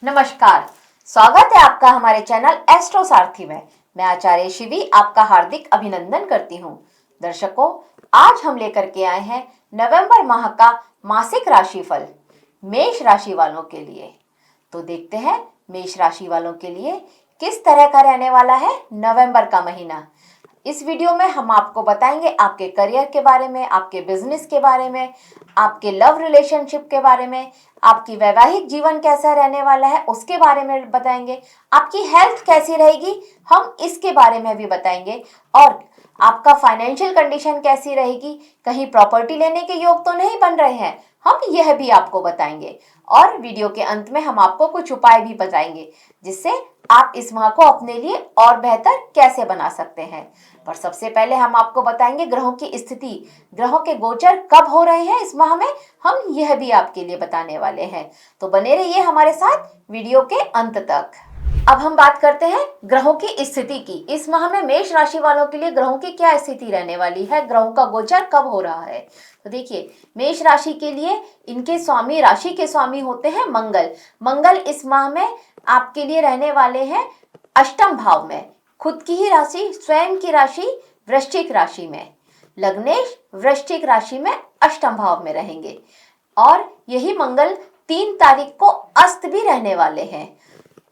नमस्कार, स्वागत है आपका हमारे चैनल एस्ट्रो सारथी में। मैं आचार्य शिवी आपका हार्दिक अभिनंदन करती हूँ। दर्शकों, आज हम लेकर के आए हैं नवंबर माह का मासिक राशिफल मेष राशि वालों के लिए। तो देखते हैं मेष राशि वालों के लिए किस तरह का रहने वाला है नवंबर का महीना। इस वीडियो में हम आपको बताएंगे आपके करियर के बारे में, आपके बिजनेस के बारे में, आपके लव रिलेशनशिप के बारे में, आपकी वैवाहिक जीवन कैसा रहने वाला है उसके बारे में बताएंगे, आपकी हेल्थ कैसी रहेगी हम इसके बारे में भी बताएंगे, और आपका फाइनेंशियल कंडीशन कैसी रहेगी, कहीं प्रॉपर्टी लेने के योग तो नहीं बन रहे हैं, हम यह भी आपको बताएंगे। और वीडियो के अंत में हम आपको कुछ उपाय भी बताएंगे जिससे आप इस माह को अपने लिए और बेहतर कैसे बना सकते हैं। पर सबसे पहले हम आपको बताएंगे ग्रहों की स्थिति, ग्रहों के गोचर कब हो रहे हैं इस माह में, हम यह भी आपके लिए बताने वाले हैं। तो बने रहिए हमारे साथ वीडियो के अंत तक। अब हम बात करते हैं ग्रहों की स्थिति की। इस माह में मेष राशि वालों के लिए ग्रहों की क्या स्थिति रहने वाली है, ग्रहों का गोचर कब हो रहा है। तो देखिए, मेष राशि के लिए इनके स्वामी, राशि के स्वामी होते हैं मंगल। मंगल इस माह में आपके लिए रहने वाले हैं अष्टम भाव में, खुद की ही राशि, स्वयं की राशि वृश्चिक राशि में। लग्नेश वृश्चिक राशि में अष्टम भाव में रहेंगे और यही मंगल 3 तारीख को अस्त भी रहने वाले हैं।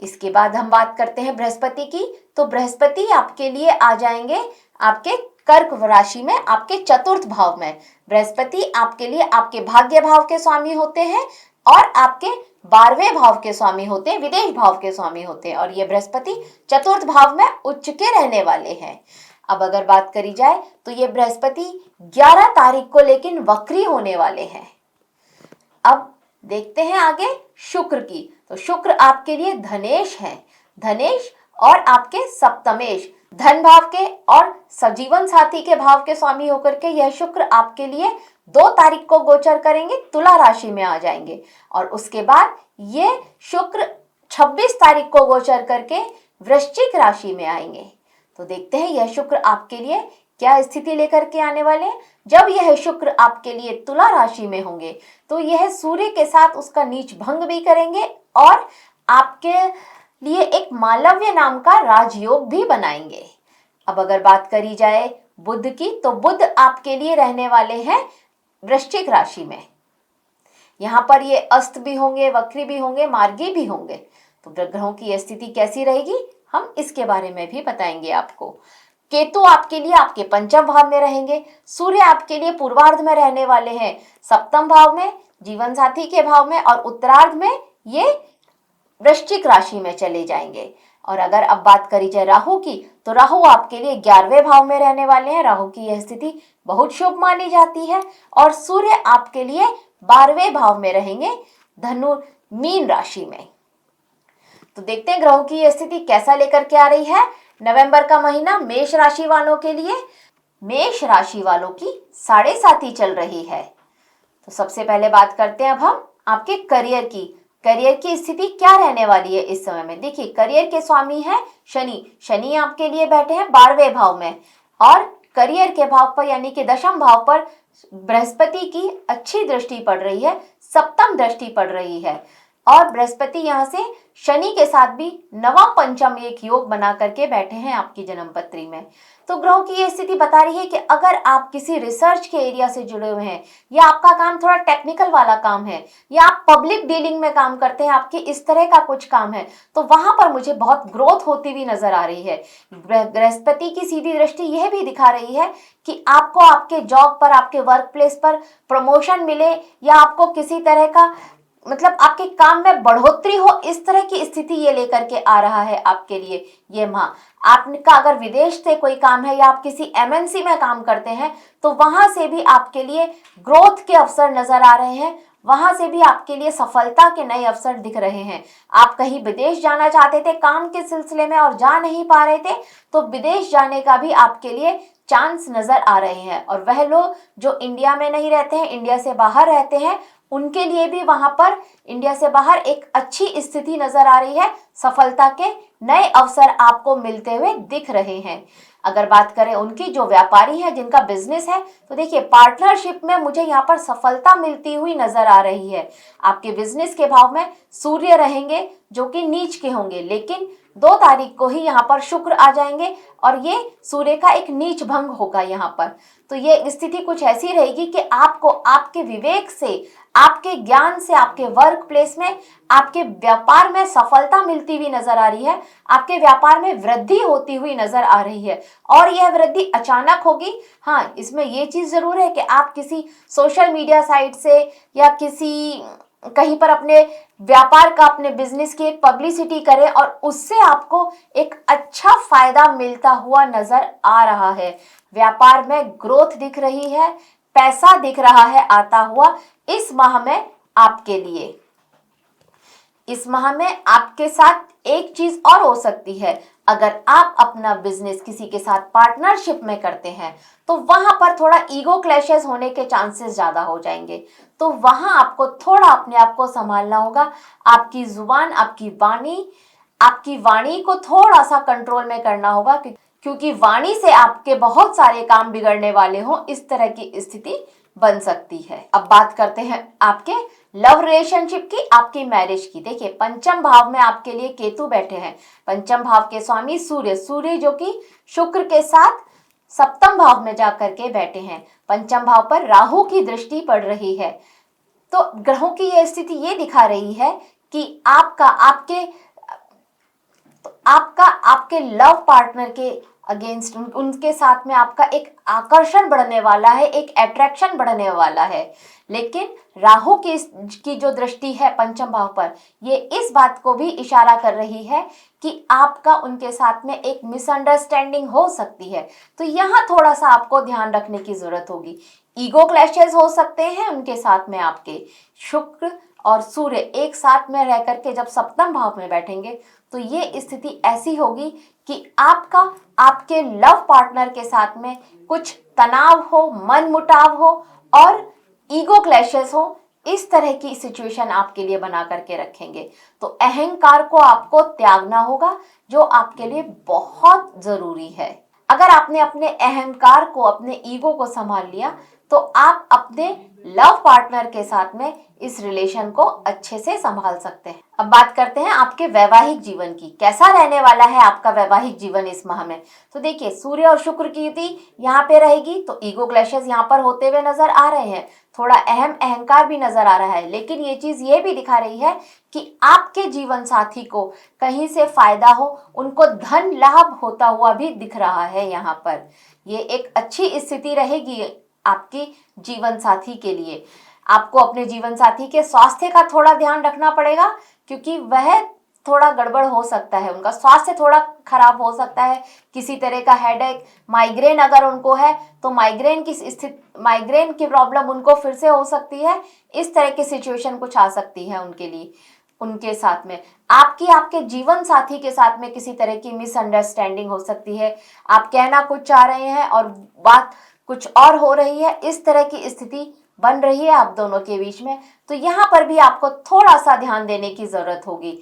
इसके बाद हम बात करते हैं बृहस्पति की। तो बृहस्पति आपके लिए आ जाएंगे आपके कर्क राशि में, आपके चतुर्थ भाव में। बृहस्पति आपके लिए आपके भाग्य भाव के स्वामी होते हैं और आपके 12वें भाव के स्वामी होते हैं, विदेश भाव के स्वामी होते हैं, और ये बृहस्पति चतुर्थ भाव में उच्च के रहने वाले हैं। अब अगर बात करी जाए तो ये बृहस्पति 11 तारीख को लेकिन वक्री होने वाले हैं। अब देखते हैं आगे शुक्र की। तो शुक्र आपके लिए धनेश है, धनेश और आपके सप्तमेश, धन भाव के और सजीवन साथी के भाव के स्वामी होकर के यह शुक्र आपके लिए 2 तारीख को गोचर करेंगे, तुला राशि में आ जाएंगे, और उसके बाद ये शुक्र 26 तारीख को गोचर करके वृश्चिक राशि में आएंगे। तो देखते हैं यह शुक्र आपके लिए क्या स्थिति लेकर के आने वाले हैं। जब यह शुक्र आपके लिए तुला राशि में होंगे तो यह सूर्य के साथ उसका नीच भंग भी करेंगे और आपके लिए एक मालव्य नाम का राजयोग भी बनाएंगे। अब अगर बात करी जाए बुध की, तो बुध आपके लिए रहने वाले हैं वृश्चिक राशि में। यहाँ पर ये अस्त भी होंगे, वक्री भी होंगे, मार्गी भी होंगे। तो ग्रहों की स्थिति कैसी रहेगी हम इसके बारे में भी बताएंगे आपको। केतु आपके लिए आपके पंचम भाव में रहेंगे। सूर्य आपके लिए पूर्वार्ध में रहने वाले हैं सप्तम भाव में, जीवन साथी के भाव में, और उत्तरार्ध में ये वृश्चिक राशि में चले जाएंगे। और अगर अब बात करी जाए राहु की, तो राहु आपके लिए 11वें भाव में रहने वाले हैं। राहु की यह स्थिति बहुत शुभ मानी जाती है। और सूर्य आपके लिए 12वें भाव में रहेंगे धनु मीन राशि में। तो देखते हैं ग्रहों की यह स्थिति कैसा लेकर के आ रही है नवंबर का महीना मेष राशि वालों के लिए। मेष राशि वालों की 7.5 चल रही है। तो सबसे पहले बात करते हैं अब हम आपके करियर की। करियर की स्थिति क्या रहने वाली है इस समय में। देखिए, करियर के स्वामी है शनि। शनि आपके लिए बैठे हैं 12वें भाव में, और करियर के भाव पर यानी कि दशम भाव पर बृहस्पति की अच्छी दृष्टि पड़ रही है, सप्तम दृष्टि पड़ रही है। और बृहस्पति यहाँ से शनि के साथ भी नवम पंचम एक योग बना करके बैठे हैं आपकी जन्म पत्री में। तो ग्रहों की यह स्थिति बता रही है कि अगर आप किसी रिसर्च के एरिया से जुड़े हुए हैं, या आपका काम थोड़ा टेक्निकल वाला काम है, या आप पब्लिक डीलिंग में काम करते हैं, आपके इस तरह का कुछ काम है, तो वहां पर मुझे बहुत ग्रोथ होती हुई नजर आ रही है। बृहस्पति की सीधी दृष्टि यह भी दिखा रही है कि आपको आपके जॉब पर, आपके वर्क प्लेस पर प्रमोशन मिले, या आपको किसी तरह का मतलब आपके काम में बढ़ोतरी हो, इस तरह की स्थिति ये लेकर के आ रहा है आपके लिए ये माह। आपका अगर विदेश से कोई काम है या आप किसी एमएनसी में काम करते हैं तो वहां से भी आपके लिए ग्रोथ के अवसर नजर आ रहे हैं, वहां से भी आपके लिए सफलता के नए अवसर दिख रहे हैं। आप कहीं विदेश जाना चाहते थे काम के सिलसिले में और जा नहीं पा रहे थे, तो विदेश जाने का भी आपके लिए चांस नजर आ रहे हैं। और वह लोग जो इंडिया में नहीं रहते हैं, इंडिया से बाहर रहते हैं, उनके लिए भी वहां पर इंडिया से बाहर एक अच्छी स्थिति नजर आ रही है। सफलता के नए अवसर आपको मिलते हुए दिख रहे हैं। अगर बात करें उनकी जो व्यापारी है, जिनका बिजनेस है, तो देखिए पार्टनरशिप में मुझे यहाँ पर सफलता मिलती हुई नजर आ रही है। आपके बिजनेस के भाव में सूर्य रहेंगे जो कि नीच के होंगे, लेकिन 2 तारीख को ही यहाँ पर शुक्र आ जाएंगे और ये सूर्य का एक नीच भंग होगा यहाँ पर। तो ये स्थिति कुछ ऐसी रहेगी कि आपको आपके विवेक से, आपके ज्ञान से, आपके वर्क प्लेस में, आपके व्यापार में सफलता मिलती हुई नजर आ रही है। आपके व्यापार में वृद्धि होती हुई नजर आ रही है और यह वृद्धि अचानक होगी। हाँ, इसमें यह चीज जरूर है कि आप किसी सोशल मीडिया साइट से या किसी कहीं पर अपने व्यापार का, अपने बिजनेस की एक पब्लिसिटी करें और उससे आपको एक अच्छा फायदा मिलता हुआ नजर आ रहा है। व्यापार में ग्रोथ दिख रही है, पैसा दिख रहा है आता हुआ इस माह में आपके लिए। इस माह में आपके साथ एक चीज और हो सकती है। अगर आप अपना बिजनेस किसी के साथ पार्टनरशिप में करते हैं तो वहां पर थोड़ा ईगो क्लैशेस होने के चांसेस ज्यादा हो जाएंगे। तो वहां आपको थोड़ा अपने आप को संभालना होगा। आपकी जुबान, आपकी वाणी को थोड़ा सा कंट्रोल में करना होगा, क्योंकि वाणी से आपके बहुत सारे काम बिगड़ने वाले हों, इस तरह की स्थिति बन सकती है। अब बात करते हैं आपके लव रिलेशनशिप की, आपकी मैरिज की। देखिए पंचम भाव में आपके लिए केतु बैठे हैं। पंचम भाव के स्वामी सूर्य जो कि शुक्र के साथ सप्तम भाव में जाकर के बैठे हैं। पंचम भाव पर राहु की दृष्टि पड़ रही है। तो ग्रहों की यह स्थिति ये दिखा रही है कि आपके लव पार्टनर के अगेंस्ट, उनके साथ में आपका एक आकर्षण बढ़ने वाला है, एक अट्रैक्शन बढ़ने वाला है। लेकिन राहु की जो दृष्टि है पंचम भाव पर, ये इस बात को भी इशारा कर रही है कि आपका उनके साथ में एक मिसअंडरस्टैंडिंग हो सकती है। तो यहाँ थोड़ा सा आपको ध्यान रखने की जरूरत होगी। ईगो क्लैशेस हो सकते हैं उनके साथ में। आपके शुक्र और सूर्य एक साथ में रह करके जब सप्तम भाव में बैठेंगे तो ये स्थिति ऐसी होगी कि आपके लव पार्टनर के साथ में कुछ तनाव हो, मनमुटाव हो और ईगो क्लैशेस हो। इस तरह की सिचुएशन आपके लिए बना करके रखेंगे। तो अहंकार को आपको त्यागना होगा, जो आपके लिए बहुत जरूरी है। अगर आपने अपने अहंकार को, अपने ईगो को संभाल लिया तो आप अपने लव पार्टनर के साथ में इस रिलेशन को अच्छे से संभाल सकते हैं। अब बात करते हैं आपके वैवाहिक जीवन की। कैसा रहने वाला है आपका वैवाहिक जीवन इस माह में? तो देखिए सूर्य और शुक्र की युति यहाँ पे रहेगी, तो ईगो क्लैशेस यहाँ पर होते हुए नजर आ रहे हैं। थोड़ा अहंकार भी नजर आ रहा है, लेकिन ये चीज ये भी दिखा रही है कि आपके जीवन साथी को कहीं से फायदा हो, उनको धन लाभ होता हुआ भी दिख रहा है। यहाँ पर ये एक अच्छी स्थिति रहेगी आपके जीवन साथी के लिए। आपको अपने जीवन साथी के स्वास्थ्य का थोड़ा ध्यान रखना पड़ेगा, क्योंकि वह थोड़ा गड़बड़ हो सकता है, उनका स्वास्थ्य थोड़ा खराब हो सकता है। किसी तरह का हेडेक, माइग्रेन अगर उनको है तो माइग्रेन की प्रॉब्लम उनको फिर से हो सकती है। इस तरह की सिचुएशन कुछ आ सकती है उनके लिए। उनके साथ में आपके जीवन साथी के साथ में किसी तरह की मिसअंडरस्टैंडिंग हो सकती है। आप कहना कुछ चाह रहे हैं और बात कुछ और हो रही है। इस तरह की स्थिति बन रही है आप दोनों के बीच में। तो यहाँ पर भी आपको थोड़ा सा ध्यान देने की जरूरत होगी।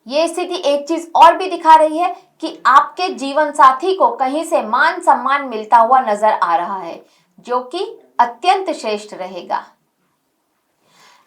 ये स्थिति एक चीज और भी दिखा रही है कि आपके जीवन साथी को कहीं से मान सम्मान मिलता हुआ नजर आ रहा है, जो कि अत्यंत श्रेष्ठ रहेगा।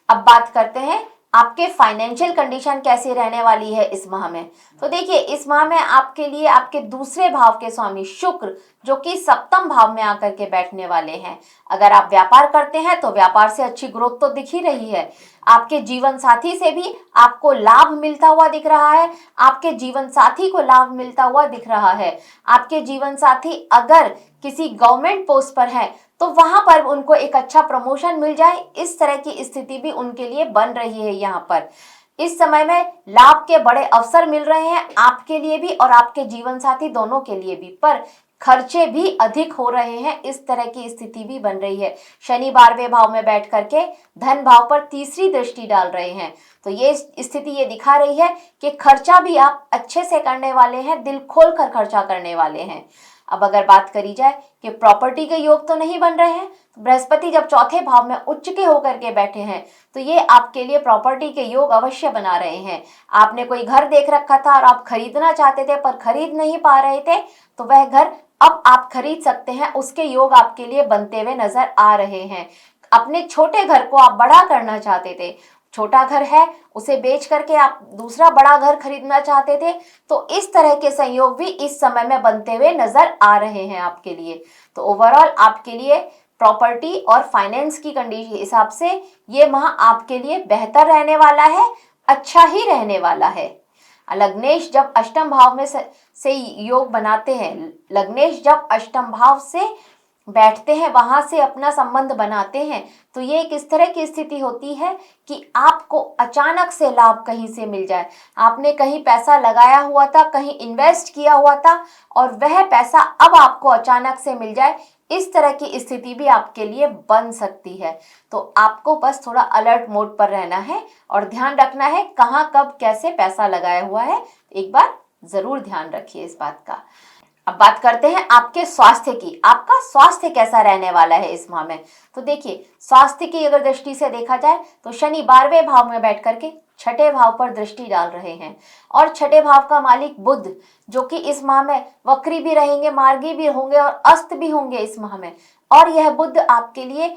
अब बात करते हैं आपके फाइनेंशियल कंडीशन कैसी रहने वाली है इस माह में। तो देखिए इस माह में आपके लिए आपके दूसरे भाव के स्वामी शुक्र, जो कि सप्तम भाव में आकर के बैठने वाले हैं। अगर आप व्यापार करते हैं तो व्यापार से अच्छी ग्रोथ तो दिख ही रही है। आपके जीवन साथी से भी आपको लाभ मिलता हुआ दिख रहा है। आपके जीवन साथी को लाभ मिलता हुआ दिख रहा है। आपके जीवन साथी अगर किसी गवर्नमेंट पोस्ट पर है तो वहां पर उनको एक अच्छा प्रमोशन मिल जाए, इस तरह की स्थिति भी उनके लिए बन रही है। यहाँ पर इस समय में लाभ के बड़े अवसर मिल रहे हैं आपके लिए भी और आपके जीवन साथी दोनों के लिए भी, पर खर्चे भी अधिक हो रहे हैं। इस तरह की स्थिति भी बन रही है। शनि 12वें भाव में बैठ करके धन भाव पर तीसरी दृष्टि डाल रहे हैं। तो ये स्थिति ये दिखा रही है कि खर्चा भी आप अच्छे से करने वाले हैं, दिल खोल कर खर्चा करने वाले हैं। अब अगर बात करी जाए कि प्रॉपर्टी के योग तो नहीं बन रहे हैं, तो बृहस्पति जब चौथे भाव में उच्च के होकर के बैठे हैं तो ये आपके लिए प्रॉपर्टी के योग अवश्य बना रहे हैं। आपने कोई घर देख रखा था और आप खरीदना चाहते थे पर खरीद नहीं पा रहे थे, तो वह घर अब आप खरीद सकते हैं, उसके योग आपके लिए बनते हुए नजर आ रहे हैं। अपने छोटे घर को आप बड़ा करना चाहते थे, छोटा घर है उसे बेच करके आप दूसरा बड़ा घर खरीदना चाहते थे, तो इस तरह के संयोग भी इस समय में बनते हुए नजर आ रहे हैं आपके लिए। तो ओवरऑल आपके लिए प्रॉपर्टी और फाइनेंस की कंडीशन के हिसाब से ये माह आपके लिए बेहतर रहने वाला है, अच्छा ही रहने वाला है। लग्नेश जब अष्टम भाव में से योग बनाते हैं, लग्नेश जब अष्टम भाव से बैठते हैं, वहां से अपना संबंध बनाते हैं, तो ये एक इस तरह की स्थिति होती है कि आपको अचानक से लाभ कहीं से मिल जाए। आपने कहीं पैसा लगाया हुआ था, कहीं इन्वेस्ट किया हुआ था, और वह पैसा अब आपको अचानक से मिल जाए, इस तरह की स्थिति भी आपके लिए बन सकती है। तो आपको बस थोड़ा अलर्ट मोड पर रहना है और ध्यान रखना है कहाँ कब कैसे पैसा लगाया हुआ है, एक बार जरूर ध्यान रखिए इस बात का। अब बात करते हैं आपके स्वास्थ्य की। आपका स्वास्थ्य कैसा रहने वाला है इस माह में? तो देखिए, स्वास्थ्य की अगर दृष्टि से देखा जाए तो शनि 12वें भाव में बैठ करके छठे भाव पर दृष्टि डाल रहे हैं, और छठे भाव का मालिक बुध, जो कि इस माह में वक्री भी रहेंगे, मार्गी भी होंगे और अस्त भी होंगे इस माह में, और यह बुध आपके लिए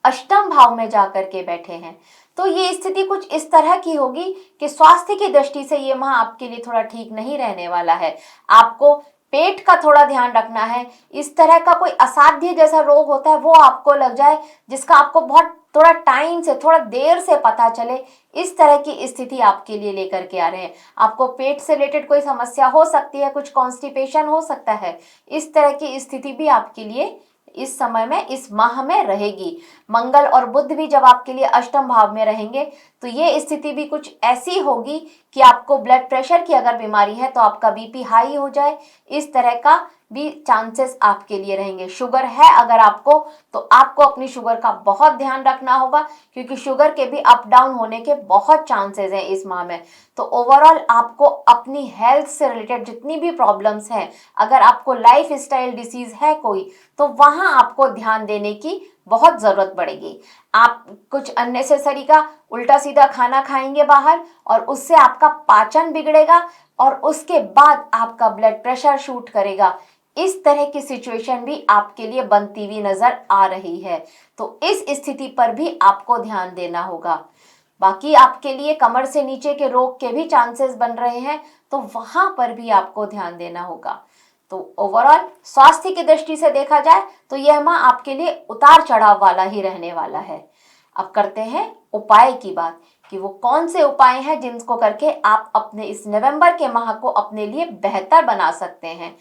अष्टम भाव में जाकर के बैठे हैं। तो ये स्थिति कुछ इस तरह की होगी कि स्वास्थ्य की दृष्टि से ये माह आपके लिए थोड़ा ठीक नहीं रहने वाला है। आपको पेट का थोड़ा ध्यान रखना है। इस तरह का कोई असाध्य जैसा रोग होता है वो आपको लग जाए, जिसका आपको बहुत थोड़ा टाइम से, थोड़ा देर से पता चले, इस तरह की स्थिति आपके लिए लेकर के आ रहे हैं। आपको पेट से रिलेटेड कोई समस्या हो सकती है, कुछ कॉन्स्टिपेशन हो सकता है, इस तरह की स्थिति भी आपके लिए इस समय में, इस माह में रहेगी। मंगल और बुध भी जब आपके लिए अष्टम भाव में रहेंगे, तो ये स्थिति भी कुछ ऐसी होगी कि आपको ब्लड प्रेशर की अगर बीमारी है तो आपका बीपी हाई हो जाए, इस तरह का भी चांसेस आपके लिए रहेंगे। शुगर है अगर आपको, तो आपको अपनी शुगर का बहुत ध्यान रखना होगा, क्योंकि शुगर के भी अप डाउन होने के बहुत चांसेस हैं इस माह में। तो ओवरऑल आपको अपनी हेल्थ से रिलेटेड जितनी भी प्रॉब्लम्स हैं, अगर आपको लाइफ स्टाइल डिसीज है कोई, तो वहां आपको ध्यान देने की बहुत जरूरत पड़ेगी। आप कुछ अननेसेसरी का उल्टा सीधा खाना खाएंगे बाहर, और उससे आपका पाचन बिगड़ेगा, और उसके बाद आपका ब्लड प्रेशर शूट करेगा। इस तरह की सिचुएशन भी आपके लिए बनती हुई नजर आ रही है। तो इस स्थिति पर भी आपको ध्यान देना होगा। बाकी आपके लिए कमर से नीचे के रोग के भी चांसेस बन रहे हैं, तो वहां पर भी आपको ध्यान देना होगा। तो ओवरऑल स्वास्थ्य की दृष्टि से देखा जाए तो यह माह आपके लिए उतार चढ़ाव वाला ही रहने वाला है। अब करते हैं उपाय की बात, कि वो कौन से उपाय हैं जिनको करके आप अपने इस नवंबर के माह को अपने लिए बेहतर बना सकते हैं।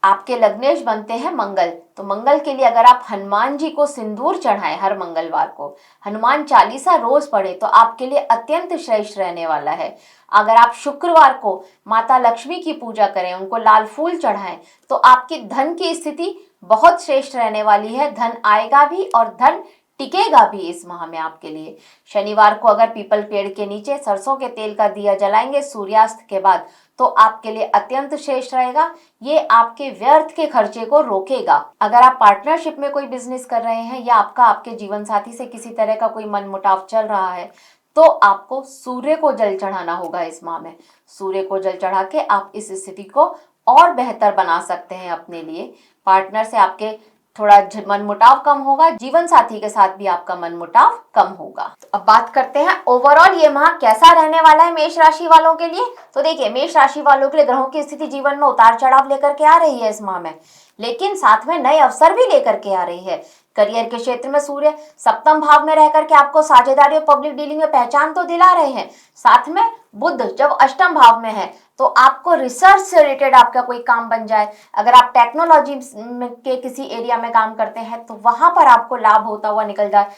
आपके लग्नेश बनते हैं मंगल, तो मंगल के लिए अगर आप हनुमान जी को सिंदूर चढ़ाएं, हर मंगलवार को हनुमान चालीसा रोज पढ़े, तो आपके लिए अत्यंत श्रेष्ठ रहने वाला है। अगर आप शुक्रवार को माता लक्ष्मी की पूजा करें, उनको लाल फूल चढ़ाएं, तो आपकी धन की स्थिति बहुत श्रेष्ठ रहने वाली है। धन आएगा भी और धन टिकेगा भी इस माह में आपके लिए। शनिवार को अगर पीपल पेड़ के नीचे सरसों के तेल का दिया जलाएंगे सूर्यास्त के बाद, तो आपके लिए अत्यंत श्रेष्ठ रहेगा। ये आपके व्यर्थ के खर्चे को रोकेगा। अगर आप पार्टनरशिप में कोई बिजनेस कर रहे हैं, या आपका आपके जीवन साथी से किसी तरह का कोई मनमुटाव चल रहा है, तो आपको सूर्य को जल चढ़ाना होगा इस माह में। सूर्य को जल चढ़ा के आप इस स्थिति को और बेहतर बना सकते हैं अपने लिए। पार्टनर से आपके थोड़ा मनमुटाव कम होगा, जीवन साथी के साथ भी आपका मनमुटाव कम होगा। तो अब बात करते हैं ओवरऑल ये माह कैसा रहने वाला है मेष राशि वालों के लिए। तो देखिए, मेष राशि वालों के लिए ग्रहों की स्थिति जीवन में उतार चढ़ाव लेकर के आ रही है इस माह में, लेकिन साथ में नए अवसर भी लेकर के आ रही है। करियर के क्षेत्र में सूर्य सप्तम भाव में रहकर के आपको साझेदारी और पब्लिक डीलिंग में पहचान तो दिला रहे हैं। साथ में बुध जब अष्टम भाव में है, तो आपको रिसर्च से रिलेटेड आपका कोई काम बन जाए। अगर आप टेक्नोलॉजी के किसी एरिया में काम करते हैं, तो वहां पर आपको लाभ होता हुआ निकल जाए,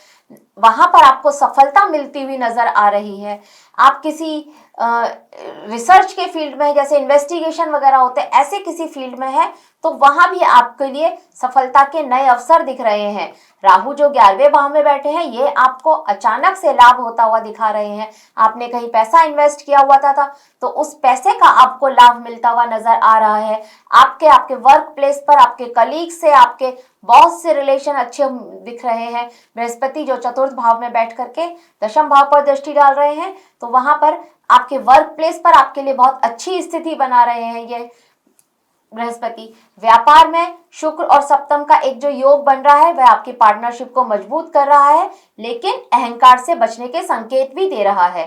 वहां पर आपको सफलता मिलती हुई नजर आ रही है। आप किसी रिसर्च के फील्ड में, जैसे इन्वेस्टिगेशन वगैरह होते हैं, ऐसे किसी फील्ड में है, तो वहां भी आपके लिए सफलता के नए अवसर दिख रहे हैं। राहु जो 11वें भाव में बैठे हैं, ये आपको अचानक से लाभ होता हुआ दिखा रहे हैं। आपने कहीं पैसा इन्वेस्ट किया हुआ था तो उस पैसे का आपको लाभ मिलता हुआ नजर आ रहा है। आपके वर्क प्लेस पर आपके कलीग से, आपके बॉस से रिलेशन अच्छे दिख रहे हैं। बृहस्पति जो चतुर्थ भाव में बैठ करके दशम भाव पर दृष्टि डाल रहे हैं, तो वहां पर आपके वर्क प्लेस पर आपके लिए बहुत अच्छी स्थिति बना रहे हैं ये। बृहस्पति। व्यापार में शुक्र और सप्तम का एक जो योग बन रहा है वह आपकी पार्टनरशिप को मजबूत कर रहा है, लेकिन अहंकार से बचने के संकेत भी दे रहा है।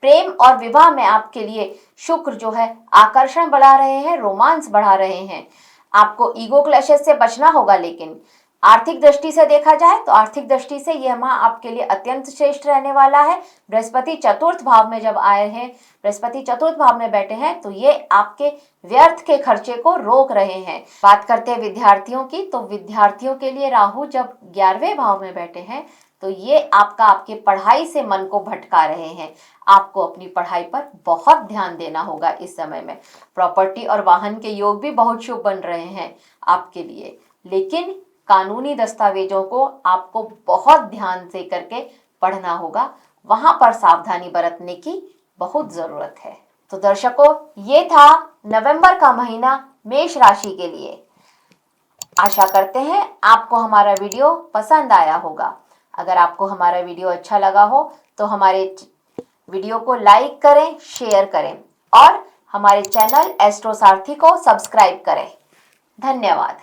प्रेम और विवाह में आपके लिए शुक्र जो है आकर्षण बढ़ा रहे हैं, रोमांस बढ़ा रहे हैं। आपको ईगो क्लैशेस से बचना होगा। लेकिन आर्थिक दृष्टि से देखा जाए तो आर्थिक दृष्टि से यह माह आपके लिए अत्यंत श्रेष्ठ रहने वाला है। बृहस्पति चतुर्थ भाव में जब आए हैं, बृहस्पति चतुर्थ भाव में बैठे हैं, तो ये आपके व्यर्थ के खर्चे को रोक रहे हैं। बात करते हैं विद्यार्थियों की, तो विद्यार्थियों के लिए राहु जब 11वें भाव में बैठे हैं तो ये आपके पढ़ाई से मन को भटका रहे हैं। आपको अपनी पढ़ाई पर बहुत ध्यान देना होगा इस समय में। प्रॉपर्टी और वाहन के योग भी बहुत शुभ बन रहे हैं आपके लिए, लेकिन कानूनी दस्तावेजों को आपको बहुत ध्यान से करके पढ़ना होगा। वहां पर सावधानी बरतने की बहुत जरूरत है। तो दर्शकों, ये था नवंबर का महीना मेष राशि के लिए। आशा करते हैं आपको हमारा वीडियो पसंद आया होगा। अगर आपको हमारा वीडियो अच्छा लगा हो तो हमारे वीडियो को लाइक करें, शेयर करें और हमारे चैनल एस्ट्रो सारथी को सब्सक्राइब करें। धन्यवाद।